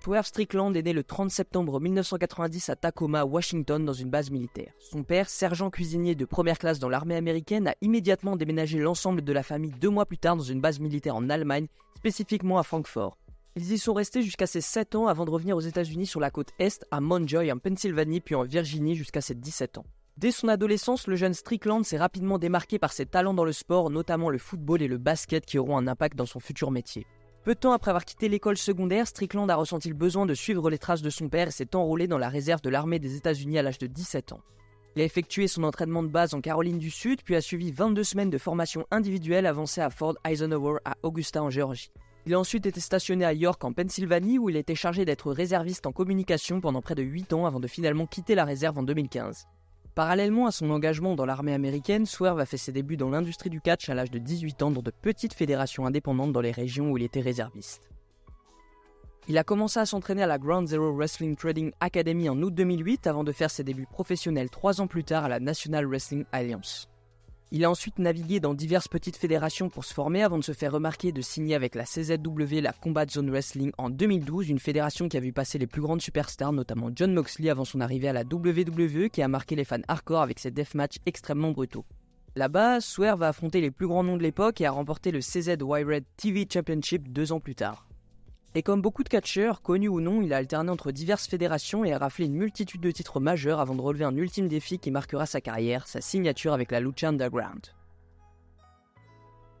Swerve Strickland est né le 30 septembre 1990 à Tacoma, Washington, dans une base militaire. Son père, sergent cuisinier de première classe dans l'armée américaine, a immédiatement déménagé l'ensemble de la famille 2 mois plus tard dans une base militaire en Allemagne, spécifiquement à Francfort. Ils y sont restés jusqu'à ses 7 ans avant de revenir aux États-Unis sur la côte Est, à Mount Joy en Pennsylvanie puis en Virginie jusqu'à ses 17 ans. Dès son adolescence, le jeune Strickland s'est rapidement démarqué par ses talents dans le sport, notamment le football et le basket qui auront un impact dans son futur métier. Peu de temps après avoir quitté l'école secondaire, Strickland a ressenti le besoin de suivre les traces de son père et s'est enrôlé dans la réserve de l'armée des États-Unis à l'âge de 17 ans. Il a effectué son entraînement de base en Caroline du Sud, puis a suivi 22 semaines de formation individuelle avancée à Fort Eisenhower à Augusta en Géorgie. Il a ensuite été stationné à York en Pennsylvanie où il a été chargé d'être réserviste en communication pendant près de 8 ans avant de finalement quitter la réserve en 2015. Parallèlement à son engagement dans l'armée américaine, Swerve a fait ses débuts dans l'industrie du catch à l'âge de 18 ans dans de petites fédérations indépendantes dans les régions où il était réserviste. Il a commencé à s'entraîner à la Ground Zero Wrestling Trading Academy en août 2008 avant de faire ses débuts professionnels 3 ans plus tard à la National Wrestling Alliance. Il a ensuite navigué dans diverses petites fédérations pour se former avant de se faire remarquer et de signer avec la CZW, la Combat Zone Wrestling, en 2012, une fédération qui a vu passer les plus grandes superstars, notamment Jon Moxley avant son arrivée à la WWE qui a marqué les fans hardcore avec ses deathmatchs extrêmement brutaux. Là-bas, Swerve a affronté les plus grands noms de l'époque et a remporté le CZY-Red TV Championship 2 ans plus tard. Et comme beaucoup de catcheurs, connus ou non, il a alterné entre diverses fédérations et a raflé une multitude de titres majeurs avant de relever un ultime défi qui marquera sa carrière, sa signature avec la Lucha Underground.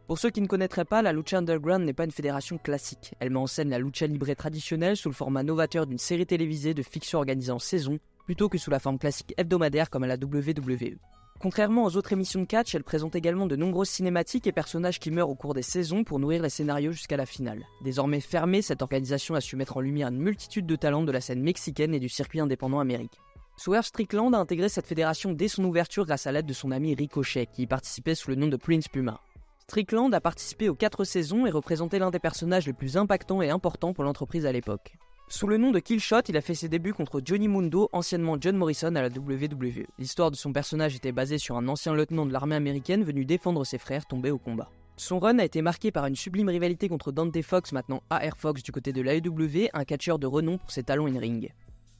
Pour ceux qui ne connaîtraient pas, la Lucha Underground n'est pas une fédération classique. Elle met en scène la lucha libre traditionnelle sous le format novateur d'une série télévisée de fiction organisée en saison, plutôt que sous la forme classique hebdomadaire comme à la WWE. Contrairement aux autres émissions de catch, elle présente également de nombreuses cinématiques et personnages qui meurent au cours des saisons pour nourrir les scénarios jusqu'à la finale. Désormais fermée, cette organisation a su mettre en lumière une multitude de talents de la scène mexicaine et du circuit indépendant américain. Swerve Strickland a intégré cette fédération dès son ouverture grâce à l'aide de son ami Ricochet, qui y participait sous le nom de Prince Puma. Strickland a participé aux 4 saisons et représentait l'un des personnages les plus impactants et importants pour l'entreprise à l'époque. Sous le nom de Killshot, il a fait ses débuts contre Johnny Mundo, anciennement John Morrison à la WWE. L'histoire de son personnage était basée sur un ancien lieutenant de l'armée américaine venu défendre ses frères tombés au combat. Son run a été marqué par une sublime rivalité contre Dante Fox, maintenant AR Fox du côté de l'AEW, un catcheur de renom pour ses talents in-ring.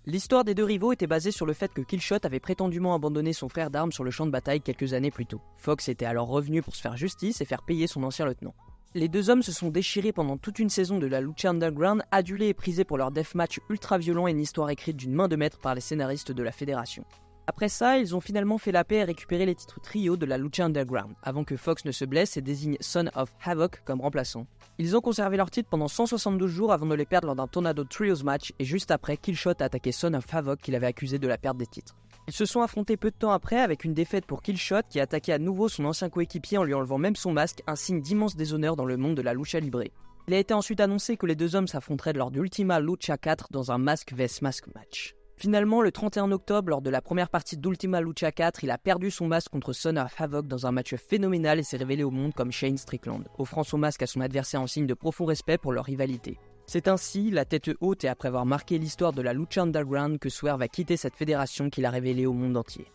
L'histoire des deux rivaux était basée sur le fait que Killshot avait prétendument abandonné son frère d'armes sur le champ de bataille quelques années plus tôt. Fox était alors revenu pour se faire justice et faire payer son ancien lieutenant. Les deux hommes se sont déchirés pendant toute une saison de la Lucha Underground, adulés et prisés pour leur deathmatch ultra violent et une histoire écrite d'une main de maître par les scénaristes de la fédération. Après ça, ils ont finalement fait la paix et récupéré les titres trio de la Lucha Underground, avant que Fox ne se blesse et désigne Son of Havoc comme remplaçant. Ils ont conservé leur titre pendant 172 jours avant de les perdre lors d'un Tornado Trios match, et juste après, Killshot a attaqué Son of Havoc qu'il avait accusé de la perte des titres. Ils se sont affrontés peu de temps après avec une défaite pour Killshot qui a attaqué à nouveau son ancien coéquipier en lui enlevant même son masque, un signe d'immense déshonneur dans le monde de la lucha libre. Il a été ensuite annoncé que les deux hommes s'affronteraient lors d'Ultima Lucha 4 dans un Mask vs Mask match. Finalement, le 31 octobre, lors de la première partie d'Ultima Lucha 4, il a perdu son masque contre Son of Havoc dans un match phénoménal et s'est révélé au monde comme Shane Strickland, offrant son masque à son adversaire en signe de profond respect pour leur rivalité. C'est ainsi, la tête haute et après avoir marqué l'histoire de la Lucha Underground, que Swerve a quitté cette fédération qu'il a révélée au monde entier.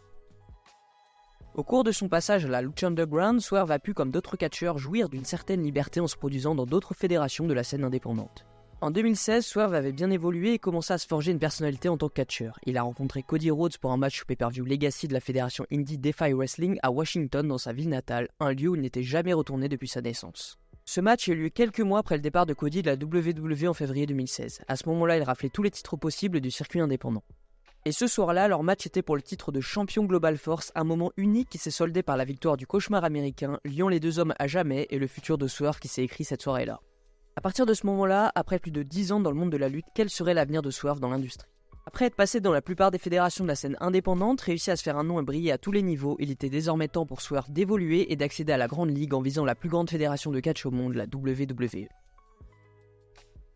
Au cours de son passage à la Lucha Underground, Swerve a pu, comme d'autres catcheurs, jouir d'une certaine liberté en se produisant dans d'autres fédérations de la scène indépendante. En 2016, Swerve avait bien évolué et commençait à se forger une personnalité en tant que catcheur. Il a rencontré Cody Rhodes pour un match pay-per-view Legacy de la fédération Indie Defy Wrestling à Washington dans sa ville natale, un lieu où il n'était jamais retourné depuis sa naissance. Ce match a eu lieu quelques mois après le départ de Cody de la WWE en février 2016. À ce moment-là, il raflait tous les titres possibles du circuit indépendant. Et ce soir-là, leur match était pour le titre de champion Global Force, un moment unique qui s'est soldé par la victoire du cauchemar américain, liant les deux hommes à jamais et le futur de Swerve qui s'est écrit cette soirée-là. À partir de ce moment-là, après plus de 10 ans dans le monde de la lutte, quel serait l'avenir de Swerve dans l'industrie ? Après être passé dans la plupart des fédérations de la scène indépendante, réussi à se faire un nom et briller à tous les niveaux, il était désormais temps pour Swerve d'évoluer et d'accéder à la grande ligue en visant la plus grande fédération de catch au monde, la WWE.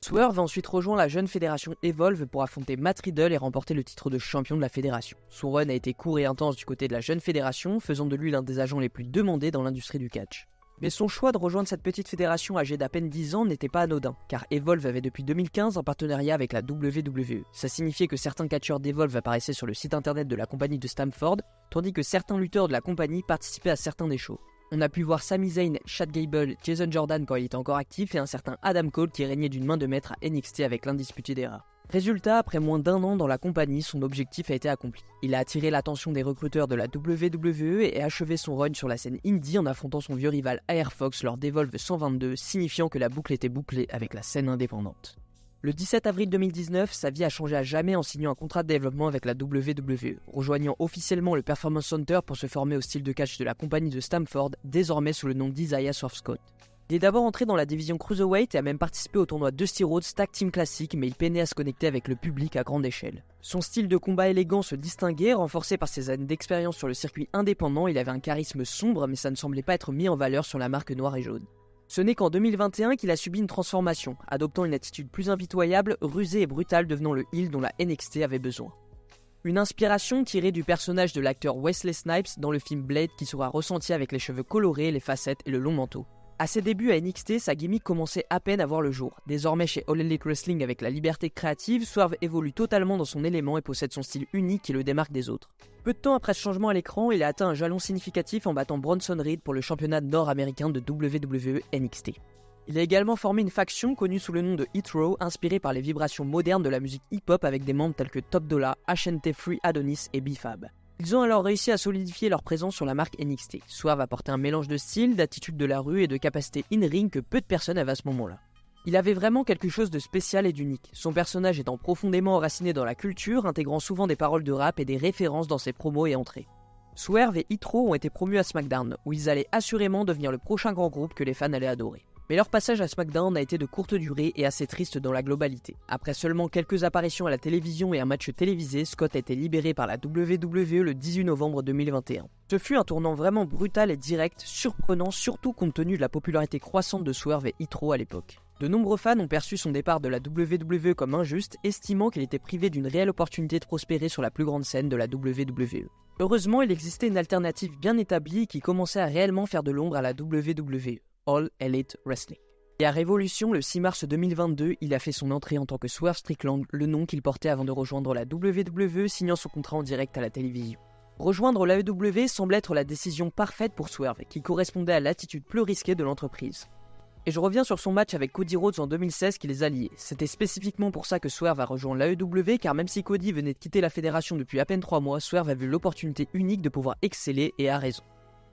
Swerve a ensuite rejoint la jeune fédération Evolve pour affronter Matt Riddle et remporter le titre de champion de la fédération. Son run a été court et intense du côté de la jeune fédération, faisant de lui l'un des agents les plus demandés dans l'industrie du catch. Mais son choix de rejoindre cette petite fédération âgée d'à peine 10 ans n'était pas anodin, car Evolve avait depuis 2015 un partenariat avec la WWE. Ça signifiait que certains catcheurs d'Evolve apparaissaient sur le site internet de la compagnie de Stamford, tandis que certains lutteurs de la compagnie participaient à certains des shows. On a pu voir Sami Zayn, Chad Gable, Jason Jordan quand il était encore actif et un certain Adam Cole qui régnait d'une main de maître à NXT avec l'Undisputed Era. Résultat, après moins d'1 an dans la compagnie, son objectif a été accompli. Il a attiré l'attention des recruteurs de la WWE et achevé son run sur la scène indie en affrontant son vieux rival AR Fox lors d'Evolve 122, signifiant que la boucle était bouclée avec la scène indépendante. Le 17 avril 2019, sa vie a changé à jamais en signant un contrat de développement avec la WWE, rejoignant officiellement le Performance Center pour se former au style de catch de la compagnie de Stamford, désormais sous le nom d'Isaiah Swerve Scott. Il est d'abord entré dans la division Cruiserweight et a même participé au tournoi Dusty Rhodes Tag Team Classic, mais il peinait à se connecter avec le public à grande échelle. Son style de combat élégant se distinguait, renforcé par ses années d'expérience sur le circuit indépendant. Il avait un charisme sombre, mais ça ne semblait pas être mis en valeur sur la marque noire et jaune. Ce n'est qu'en 2021 qu'il a subi une transformation, adoptant une attitude plus impitoyable, rusée et brutale, devenant le heel dont la NXT avait besoin. Une inspiration tirée du personnage de l'acteur Wesley Snipes dans le film Blade qui sera ressenti avec les cheveux colorés, les facettes et le long manteau. À ses débuts à NXT, sa gimmick commençait à peine à voir le jour. Désormais chez All Elite Wrestling avec la liberté créative, Swerve évolue totalement dans son élément et possède son style unique qui le démarque des autres. Peu de temps après ce changement à l'écran, il a atteint un jalon significatif en battant Bronson Reed pour le championnat nord-américain de WWE NXT. Il a également formé une faction connue sous le nom de Hit Row, inspirée par les vibrations modernes de la musique hip-hop avec des membres tels que Top Dollar, HNT Free Adonis et B-Fab. Ils ont alors réussi à solidifier leur présence sur la marque NXT. Swerve apportait un mélange de style, d'attitude de la rue et de capacité in-ring que peu de personnes avaient à ce moment-là. Il avait vraiment quelque chose de spécial et d'unique, son personnage étant profondément enraciné dans la culture, intégrant souvent des paroles de rap et des références dans ses promos et entrées. Swerve et Hit Row ont été promus à SmackDown, où ils allaient assurément devenir le prochain grand groupe que les fans allaient adorer. Mais leur passage à SmackDown a été de courte durée et assez triste dans la globalité. Après seulement quelques apparitions à la télévision et un match télévisé, Scott a été libéré par la WWE le 18 novembre 2021. Ce fut un tournant vraiment brutal et direct, surprenant surtout compte tenu de la popularité croissante de Swerve et Hit Row à l'époque. De nombreux fans ont perçu son départ de la WWE comme injuste, estimant qu'il était privé d'une réelle opportunité de prospérer sur la plus grande scène de la WWE. Heureusement, il existait une alternative bien établie qui commençait à réellement faire de l'ombre à la WWE. All Elite Wrestling. Et à Révolution, le 6 mars 2022, il a fait son entrée en tant que Swerve Strickland, le nom qu'il portait avant de rejoindre la WWE, signant son contrat en direct à la télévision. Rejoindre la l'AEW semble être la décision parfaite pour Swerve, qui correspondait à l'attitude plus risquée de l'entreprise. Et je reviens sur son match avec Cody Rhodes en 2016 qui les a liés. C'était spécifiquement pour ça que Swerve a rejoint l'AEW, car même si Cody venait de quitter la fédération depuis à peine 3 mois, Swerve a vu l'opportunité unique de pouvoir exceller et a raison.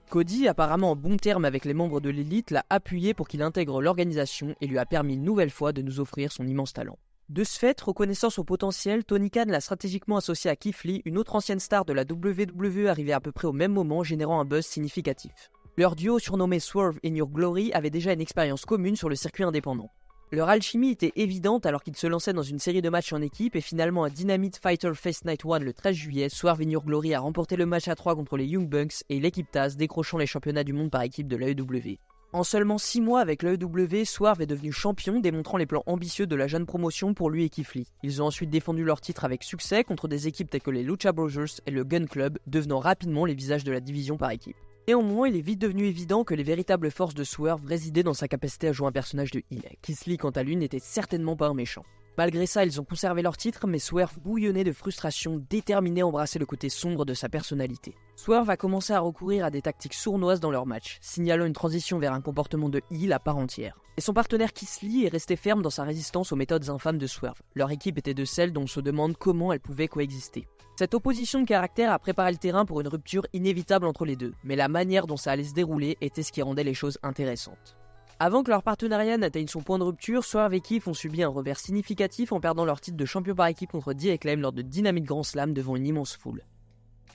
Cody, apparemment en bon terme avec les membres de l'élite, l'a appuyé pour qu'il intègre l'organisation et lui a permis une nouvelle fois de nous offrir son immense talent. De ce fait, reconnaissant son potentiel, Tony Khan l'a stratégiquement associé à Keith Lee, une autre ancienne star de la WWE arrivée à peu près au même moment, générant un buzz significatif. Leur duo surnommé Swerve in Your Glory avait déjà une expérience commune sur le circuit indépendant. Leur alchimie était évidente alors qu'ils se lançaient dans une série de matchs en équipe et finalement à Dynamite Fighter Face Night 1 le 13 juillet, Swerve in Your Glory a remporté le match à 3 contre les Young Bucks et l'équipe Taz décrochant les championnats du monde par équipe de l'AEW. En seulement 6 mois avec l'AEW, Swerve est devenu champion, démontrant les plans ambitieux de la jeune promotion pour lui et Keith Lee. Ils ont ensuite défendu leur titre avec succès contre des équipes telles que les Lucha Brothers et le Gun Club, devenant rapidement les visages de la division par équipe. Néanmoins, il est vite devenu évident que les véritables forces de Swerve résidaient dans sa capacité à jouer un personnage de heel. Keith Lee, quant à lui, n'était certainement pas un méchant. Malgré ça, ils ont conservé leur titre, mais Swerve bouillonnait de frustration, déterminé à embrasser le côté sombre de sa personnalité. Swerve a commencé à recourir à des tactiques sournoises dans leur match, signalant une transition vers un comportement de heel à part entière. Et son partenaire Keith Lee est resté ferme dans sa résistance aux méthodes infâmes de Swerve. Leur équipe était de celles dont on se demande comment elles pouvaient coexister. Cette opposition de caractère a préparé le terrain pour une rupture inévitable entre les deux, mais la manière dont ça allait se dérouler était ce qui rendait les choses intéressantes. Avant que leur partenariat n'atteigne son point de rupture, Swerve et Keith ont subi un revers significatif en perdant leur titre de champion par équipe contre The Acclaim lors de Dynamite Grand Slam devant une immense foule.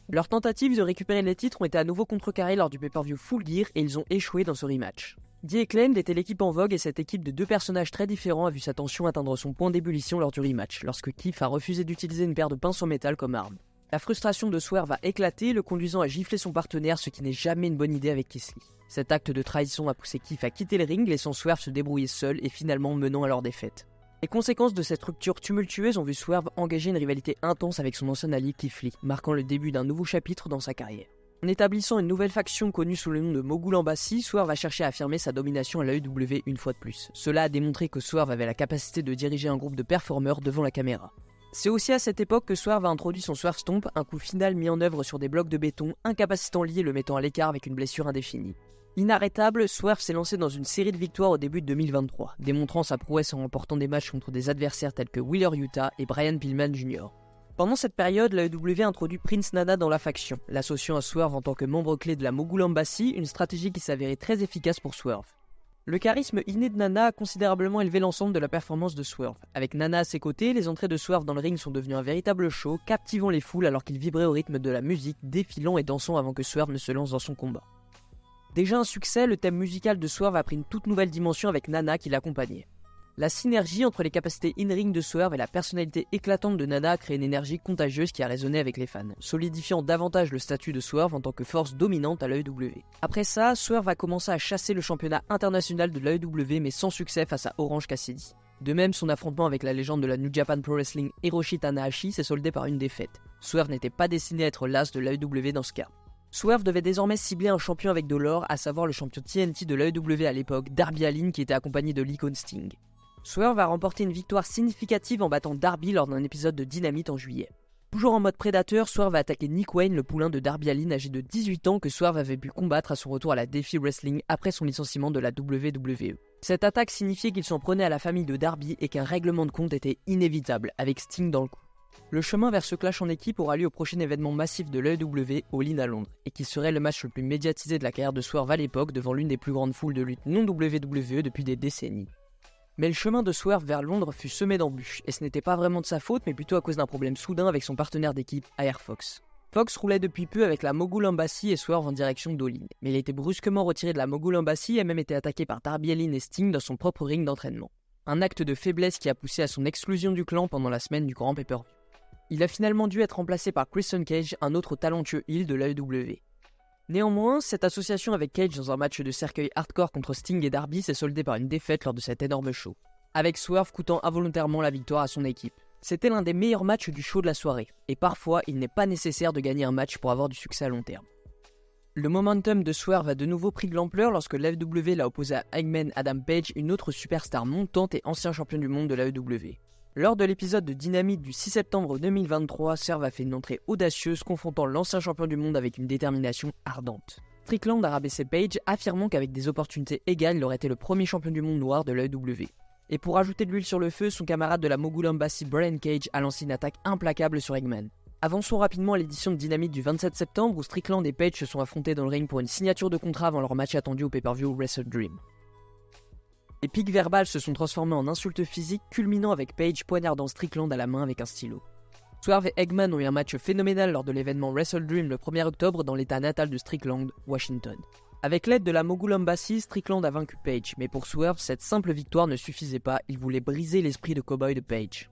Leurs tentatives de récupérer les titres ont été à nouveau contrecarrées lors du pay-per-view Full Gear et ils ont échoué dans ce rematch. The Acclaimed était l'équipe en vogue et cette équipe de deux personnages très différents a vu sa tension atteindre son point d'ébullition lors du rematch, lorsque Keith a refusé d'utiliser une paire de pinces en métal comme arme. La frustration de Swerve a éclaté, le conduisant à gifler son partenaire, ce qui n'est jamais une bonne idée avec Keith Lee. Cet acte de trahison a poussé Keith à quitter le ring, laissant Swerve se débrouiller seul et finalement menant à leur défaite. Les conséquences de cette rupture tumultueuse ont vu Swerve engager une rivalité intense avec son ancien allié Keith Lee, marquant le début d'un nouveau chapitre dans sa carrière. En établissant une nouvelle faction connue sous le nom de Mogul Embassy, Swerve a cherché à affirmer sa domination à l'AEW une fois de plus. Cela a démontré que Swerve avait la capacité de diriger un groupe de performeurs devant la caméra. C'est aussi à cette époque que Swerve a introduit son Swerve Stomp, un coup final mis en œuvre sur des blocs de béton, incapacitant Lee et le mettant à l'écart avec une blessure indéfinie. Inarrêtable, Swerve s'est lancé dans une série de victoires au début de 2023, démontrant sa prouesse en remportant des matchs contre des adversaires tels que Wheeler Yuta et Brian Pillman Jr. Pendant cette période, l'AEW introduit Prince Nana dans la faction, l'associant à Swerve en tant que membre clé de la Mogul Embassy, une stratégie qui s'avérait très efficace pour Swerve. Le charisme inné de Nana a considérablement élevé l'ensemble de la performance de Swerve. Avec Nana à ses côtés, les entrées de Swerve dans le ring sont devenues un véritable show, captivant les foules alors qu'il vibrait au rythme de la musique, défilant et dansant avant que Swerve ne se lance dans son combat. Déjà un succès, le thème musical de Swerve a pris une toute nouvelle dimension avec Nana qui l'accompagnait. La synergie entre les capacités in-ring de Swerve et la personnalité éclatante de Nana a créé une énergie contagieuse qui a résonné avec les fans, solidifiant davantage le statut de Swerve en tant que force dominante à l'AEW. Après ça, Swerve a commencé à chasser le championnat international de l'AEW mais sans succès face à Orange Cassidy. De même, son affrontement avec la légende de la New Japan Pro Wrestling Hiroshi Tanahashi s'est soldé par une défaite. Swerve n'était pas destiné à être l'as de l'AEW dans ce cas. Swerve devait désormais cibler un champion avec de l'or, à savoir le champion TNT de l'AEW à l'époque, Darby Allin, qui était accompagné de l'icône Sting. Swerve a remporté une victoire significative en battant Darby lors d'un épisode de Dynamite en juillet. Toujours en mode prédateur, Swerve a attaqué Nick Wayne, le poulain de Darby Allin âgé de 18 ans que Swerve avait pu combattre à son retour à la Defi Wrestling après son licenciement de la WWE. Cette attaque signifiait qu'il s'en prenait à la famille de Darby et qu'un règlement de compte était inévitable, avec Sting dans le coup. Le chemin vers ce clash en équipe aura lieu au prochain événement massif de l'AEW, All In à Londres, et qui serait le match le plus médiatisé de la carrière de Swerve à l'époque devant l'une des plus grandes foules de lutte non WWE depuis des décennies. Mais le chemin de Swerve vers Londres fut semé d'embûches, et ce n'était pas vraiment de sa faute mais plutôt à cause d'un problème soudain avec son partenaire d'équipe, AR Fox. Fox roulait depuis peu avec la Mogul Embassy et Swerve en direction d'All In, mais il a été brusquement retiré de la Mogul Embassy et a même été attaqué par Darby Allin et Sting dans son propre ring d'entraînement. Un acte de faiblesse qui a poussé à son exclusion du clan pendant la semaine du grand pay-per-view. Il a finalement dû être remplacé par Christian Cage, un autre talentueux heel de l'AEW. Néanmoins, cette association avec Cage dans un match de cercueil hardcore contre Sting et Darby s'est soldée par une défaite lors de cet énorme show, avec Swerve coûtant involontairement la victoire à son équipe. C'était l'un des meilleurs matchs du show de la soirée, et parfois il n'est pas nécessaire de gagner un match pour avoir du succès à long terme. Le momentum de Swerve a de nouveau pris de l'ampleur lorsque l'AEW l'a opposé à Hangman Adam Page, une autre superstar montante et ancien champion du monde de l'AEW. Lors de l'épisode de Dynamite du 6 septembre 2023, Swerve a fait une entrée audacieuse confrontant l'ancien champion du monde avec une détermination ardente. Strickland a rabaissé Page, affirmant qu'avec des opportunités égales, il aurait été le premier champion du monde noir de l'AEW. Et pour ajouter de l'huile sur le feu, son camarade de la Mogul Embassy Brian Cage a lancé une attaque implacable sur Eggman. Avançons rapidement à l'édition de Dynamite du 27 septembre où Strickland et Page se sont affrontés dans le ring pour une signature de contrat avant leur match attendu au pay-per-view Wrestle Dream. Les pics verbales se sont transformés en insultes physiques, culminant avec Page poignardant Strickland à la main avec un stylo. Swerve et Eggman ont eu un match phénoménal lors de l'événement Wrestle Dream le 1er octobre dans l'état natal de Strickland, Washington. Avec l'aide de la Mogul Embassy, Strickland a vaincu Page, mais pour Swerve, cette simple victoire ne suffisait pas, il voulait briser l'esprit de cow-boy de Page.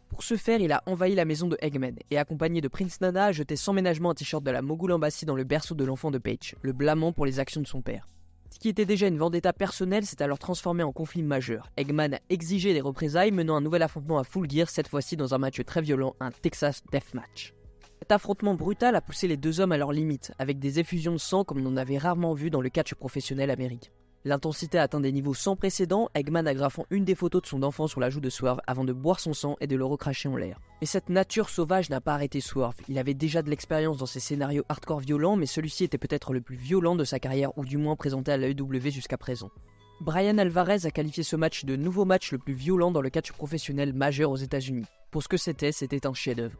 Pour ce faire, il a envahi la maison de Eggman et, accompagné de Prince Nana, a jeté sans ménagement un t-shirt de la Mogul Embassy dans le berceau de l'enfant de Page, le blâmant pour les actions de son père. Ce qui était déjà une vendetta personnelle s'est alors transformé en conflit majeur. Eggman a exigé des représailles, menant un nouvel affrontement à Full Gear, cette fois-ci dans un match très violent, un Texas Deathmatch. Cet affrontement brutal a poussé les deux hommes à leurs limites, avec des effusions de sang comme on en avait rarement vu dans le catch professionnel américain. L'intensité a atteint des niveaux sans précédent, Eggman agrafant une des photos de son enfant sur la joue de Swerve avant de boire son sang et de le recracher en l'air. Mais cette nature sauvage n'a pas arrêté Swerve, il avait déjà de l'expérience dans ces scénarios hardcore violents, mais celui-ci était peut-être le plus violent de sa carrière ou du moins présenté à l'AEW jusqu'à présent. Brian Alvarez a qualifié ce match de nouveau match le plus violent dans le catch professionnel majeur aux États-Unis. Pour ce que c'était un chef-d'œuvre.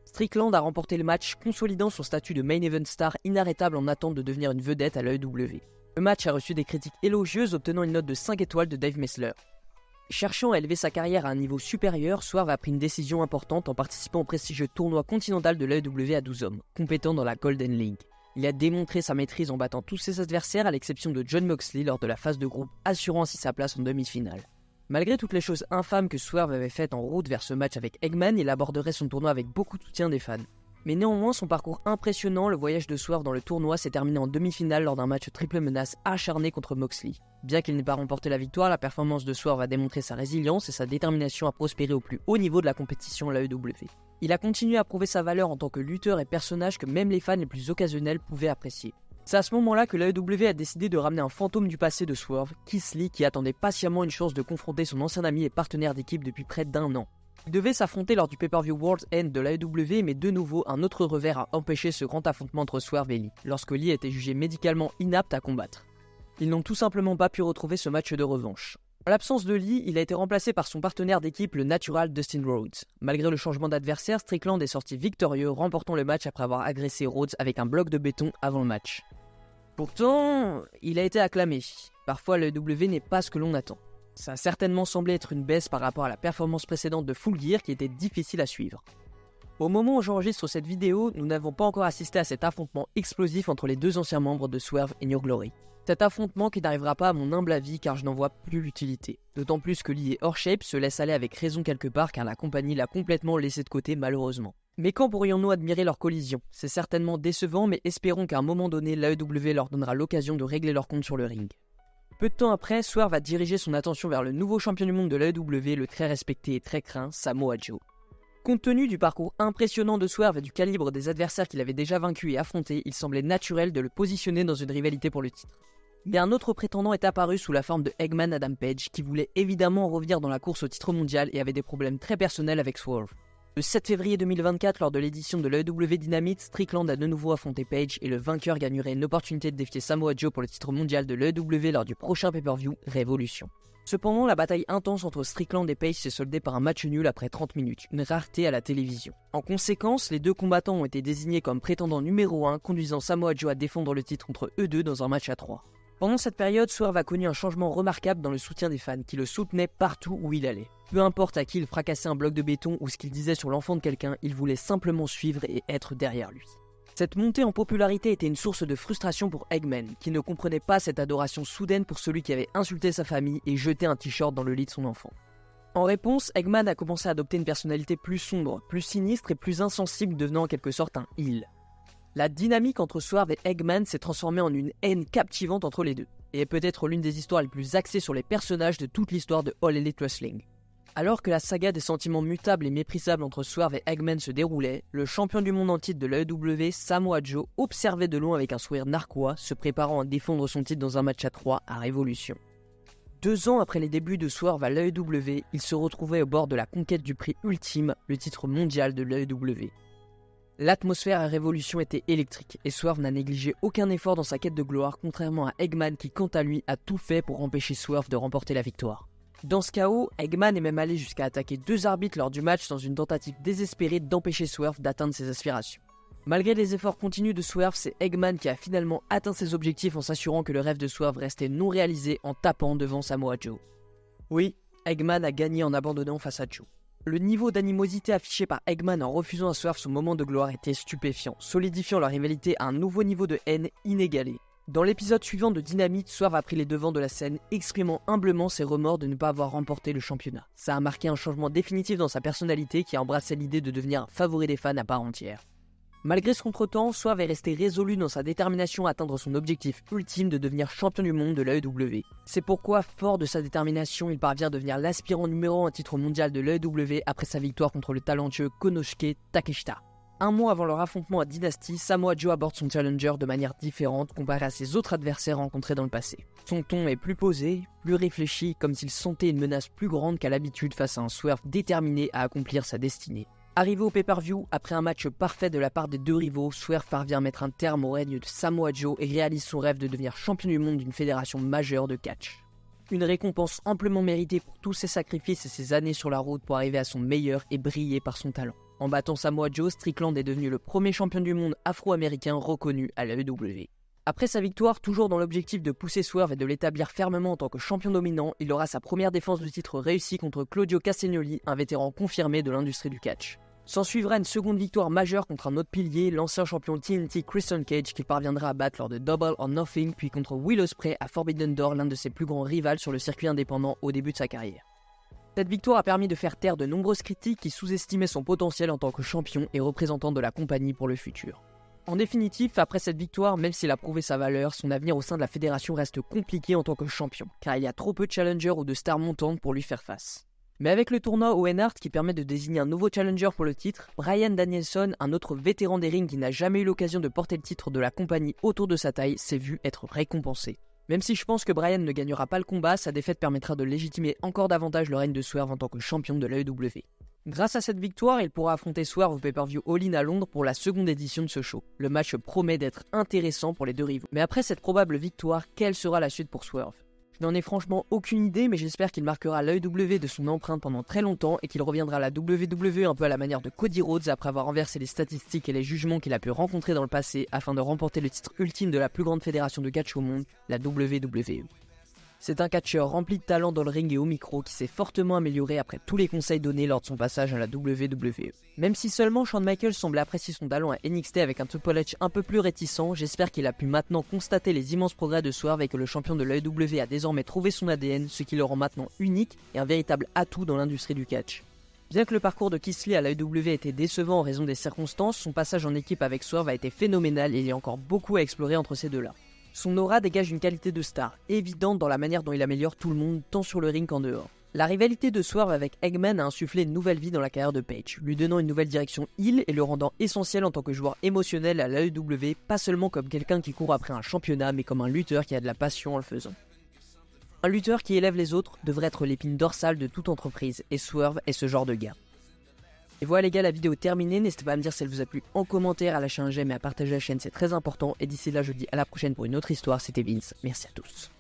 Strickland a remporté le match, consolidant son statut de main event star inarrêtable en attente de devenir une vedette à l'AEW. Le match a reçu des critiques élogieuses, obtenant une note de 5 étoiles de Dave Messler. Cherchant à élever sa carrière à un niveau supérieur, Swerve a pris une décision importante en participant au prestigieux tournoi continental de l'AEW à 12 hommes, compétant dans la Golden League. Il a démontré sa maîtrise en battant tous ses adversaires à l'exception de Jon Moxley lors de la phase de groupe, assurant ainsi sa place en demi-finale. Malgré toutes les choses infâmes que Swerve avait faites en route vers ce match avec Eggman, il aborderait son tournoi avec beaucoup de soutien des fans. Mais néanmoins, son parcours impressionnant, le voyage de Swerve dans le tournoi s'est terminé en demi-finale lors d'un match triple menace acharné contre Moxley. Bien qu'il n'ait pas remporté la victoire, la performance de Swerve a démontré sa résilience et sa détermination à prospérer au plus haut niveau de la compétition à l'AEW. Il a continué à prouver sa valeur en tant que lutteur et personnage que même les fans les plus occasionnels pouvaient apprécier. C'est à ce moment-là que l'AEW a décidé de ramener un fantôme du passé de Swerve, Keith Lee, qui attendait patiemment une chance de confronter son ancien ami et partenaire d'équipe depuis près d'1 an. Ils devaient s'affronter lors du pay-per-view World's End de l'AEW, mais de nouveau, un autre revers a empêché ce grand affrontement entre Swerve et Lee, lorsque Lee était jugé médicalement inapte à combattre. Ils n'ont tout simplement pas pu retrouver ce match de revanche. En l'absence de Lee, il a été remplacé par son partenaire d'équipe, le natural Dustin Rhodes. Malgré le changement d'adversaire, Strickland est sorti victorieux, remportant le match après avoir agressé Rhodes avec un bloc de béton avant le match. Pourtant, il a été acclamé. Parfois, l'AEW n'est pas ce que l'on attend. Ça a certainement semblé être une baisse par rapport à la performance précédente de Full Gear qui était difficile à suivre. Au moment où j'enregistre cette vidéo, nous n'avons pas encore assisté à cet affrontement explosif entre les deux anciens membres de Swerve et New Glory. Cet affrontement qui n'arrivera pas à mon humble avis car je n'en vois plus l'utilité. D'autant plus que Lee et Horshape se laissent aller avec raison quelque part car la compagnie l'a complètement laissé de côté malheureusement. Mais quand pourrions-nous admirer leur collision? C'est certainement décevant mais espérons qu'à un moment donné l'AEW leur donnera l'occasion de régler leur compte sur le ring. Peu de temps après, Swerve va diriger son attention vers le nouveau champion du monde de l'AEW, le très respecté et très craint Samoa Joe. Compte tenu du parcours impressionnant de Swerve et du calibre des adversaires qu'il avait déjà vaincus et affrontés, il semblait naturel de le positionner dans une rivalité pour le titre. Mais un autre prétendant est apparu sous la forme de Eggman Adam Page, qui voulait évidemment revenir dans la course au titre mondial et avait des problèmes très personnels avec Swerve. Le 7 février 2024, lors de l'édition de l'AEW Dynamite, Strickland a de nouveau affronté Page et le vainqueur gagnerait une opportunité de défier Samoa Joe pour le titre mondial de l'AEW lors du prochain pay-per-view Révolution. Cependant, la bataille intense entre Strickland et Page s'est soldée par un match nul après 30 minutes, une rareté à la télévision. En conséquence, les deux combattants ont été désignés comme prétendants numéro 1, conduisant Samoa Joe à défendre le titre entre eux deux dans un match à 3. Pendant cette période, Swerve a connu un changement remarquable dans le soutien des fans, qui le soutenaient partout où il allait. Peu importe à qui il fracassait un bloc de béton ou ce qu'il disait sur l'enfant de quelqu'un, il voulait simplement suivre et être derrière lui. Cette montée en popularité était une source de frustration pour Eggman, qui ne comprenait pas cette adoration soudaine pour celui qui avait insulté sa famille et jeté un t-shirt dans le lit de son enfant. En réponse, Eggman a commencé à adopter une personnalité plus sombre, plus sinistre et plus insensible, devenant en quelque sorte un heel. La dynamique entre Swerve et Eggman s'est transformée en une haine captivante entre les deux, et est peut-être l'une des histoires les plus axées sur les personnages de toute l'histoire de All Elite Wrestling. Alors que la saga des sentiments mutables et méprisables entre Swerve et Eggman se déroulait, le champion du monde en titre de l'AEW, Samoa Joe, observait de loin avec un sourire narquois, se préparant à défendre son titre dans un match à 3 à Révolution. 2 ans après les débuts de Swerve à l'AEW, il se retrouvait au bord de la conquête du prix ultime, le titre mondial de l'AEW. L'atmosphère à Révolution était électrique et Swerve n'a négligé aucun effort dans sa quête de gloire, contrairement à Eggman qui, quant à lui, a tout fait pour empêcher Swerve de remporter la victoire. Dans ce chaos, Eggman est même allé jusqu'à attaquer 2 arbitres lors du match dans une tentative désespérée d'empêcher Swerve d'atteindre ses aspirations. Malgré les efforts continus de Swerve, c'est Eggman qui a finalement atteint ses objectifs en s'assurant que le rêve de Swerve restait non réalisé en tapant devant Samoa Joe. Oui, Eggman a gagné en abandonnant face à Joe. Le niveau d'animosité affiché par Eggman en refusant à Swerve son moment de gloire était stupéfiant, solidifiant leur rivalité à un nouveau niveau de haine inégalé. Dans l'épisode suivant de Dynamite, Swerve a pris les devants de la scène, exprimant humblement ses remords de ne pas avoir remporté le championnat. Ça a marqué un changement définitif dans sa personnalité qui a embrassé l'idée de devenir un favori des fans à part entière. Malgré ce contretemps, Swerve est resté résolu dans sa détermination à atteindre son objectif ultime de devenir champion du monde de l'AEW. C'est pourquoi, fort de sa détermination, il parvient à devenir l'aspirant numéro 1 titre mondial de l'AEW après sa victoire contre le talentueux Konosuke Takeshita. Un mois avant leur affrontement à Dynasty, Samoa Joe aborde son challenger de manière différente comparé à ses autres adversaires rencontrés dans le passé. Son ton est plus posé, plus réfléchi, comme s'il sentait une menace plus grande qu'à l'habitude face à un Swerve déterminé à accomplir sa destinée. Arrivé au pay-per-view, après un match parfait de la part des deux rivaux, Swerve parvient à mettre un terme au règne de Samoa Joe et réalise son rêve de devenir champion du monde d'une fédération majeure de catch. Une récompense amplement méritée pour tous ses sacrifices et ses années sur la route pour arriver à son meilleur et briller par son talent. En battant Samoa Joe, Strickland est devenu le premier champion du monde afro-américain reconnu à l'AEW. Après sa victoire, toujours dans l'objectif de pousser Swerve et de l'établir fermement en tant que champion dominant, il aura sa première défense du titre réussie contre Claudio Castagnoli, un vétéran confirmé de l'industrie du catch. S'en suivra une seconde victoire majeure contre un autre pilier, l'ancien champion TNT Christian Cage, qu'il parviendra à battre lors de Double or Nothing, puis contre Will Ospreay à Forbidden Door, l'un de ses plus grands rivals sur le circuit indépendant au début de sa carrière. Cette victoire a permis de faire taire de nombreuses critiques qui sous-estimaient son potentiel en tant que champion et représentant de la compagnie pour le futur. En définitive, après cette victoire, même s'il a prouvé sa valeur, son avenir au sein de la fédération reste compliqué en tant que champion, car il y a trop peu de challengers ou de stars montantes pour lui faire face. Mais avec le tournoi Owen Hart qui permet de désigner un nouveau challenger pour le titre, Bryan Danielson, un autre vétéran des rings qui n'a jamais eu l'occasion de porter le titre de la compagnie autour de sa taille, s'est vu être récompensé. Même si je pense que Bryan ne gagnera pas le combat, sa défaite permettra de légitimer encore davantage le règne de Swerve en tant que champion de l'AEW. Grâce à cette victoire, il pourra affronter Swerve au pay-per-view All-In à Londres pour la seconde édition de ce show. Le match promet d'être intéressant pour les deux rivaux. Mais après cette probable victoire, quelle sera la suite pour Swerve ? Je n'en ai franchement aucune idée, mais j'espère qu'il marquera l'AEW de son empreinte pendant très longtemps et qu'il reviendra à la WWE un peu à la manière de Cody Rhodes après avoir renversé les statistiques et les jugements qu'il a pu rencontrer dans le passé afin de remporter le titre ultime de la plus grande fédération de catch au monde, la WWE. C'est un catcheur rempli de talent dans le ring et au micro qui s'est fortement amélioré après tous les conseils donnés lors de son passage à la WWE. Même si seulement Shawn Michaels semble apprécier son talent à NXT avec un Triple H un peu plus réticent, j'espère qu'il a pu maintenant constater les immenses progrès de Swerve et que le champion de l'AEW a désormais trouvé son ADN, ce qui le rend maintenant unique et un véritable atout dans l'industrie du catch. Bien que le parcours de Keith Lee à l'AEW ait été décevant en raison des circonstances, son passage en équipe avec Swerve a été phénoménal et il y a encore beaucoup à explorer entre ces deux-là. Son aura dégage une qualité de star, évidente dans la manière dont il améliore tout le monde, tant sur le ring qu'en dehors. La rivalité de Swerve avec Eggman a insufflé une nouvelle vie dans la carrière de Page, lui donnant une nouvelle direction heel et le rendant essentiel en tant que joueur émotionnel à l'AEW, pas seulement comme quelqu'un qui court après un championnat, mais comme un lutteur qui a de la passion en le faisant. Un lutteur qui élève les autres devrait être l'épine dorsale de toute entreprise, et Swerve est ce genre de gars. Et voilà les gars, la vidéo est terminée, n'hésitez pas à me dire si elle vous a plu en commentaire, à lâcher un j'aime et à partager la chaîne, c'est très important. Et d'ici là, je vous dis à la prochaine pour une autre histoire, c'était Vince, merci à tous.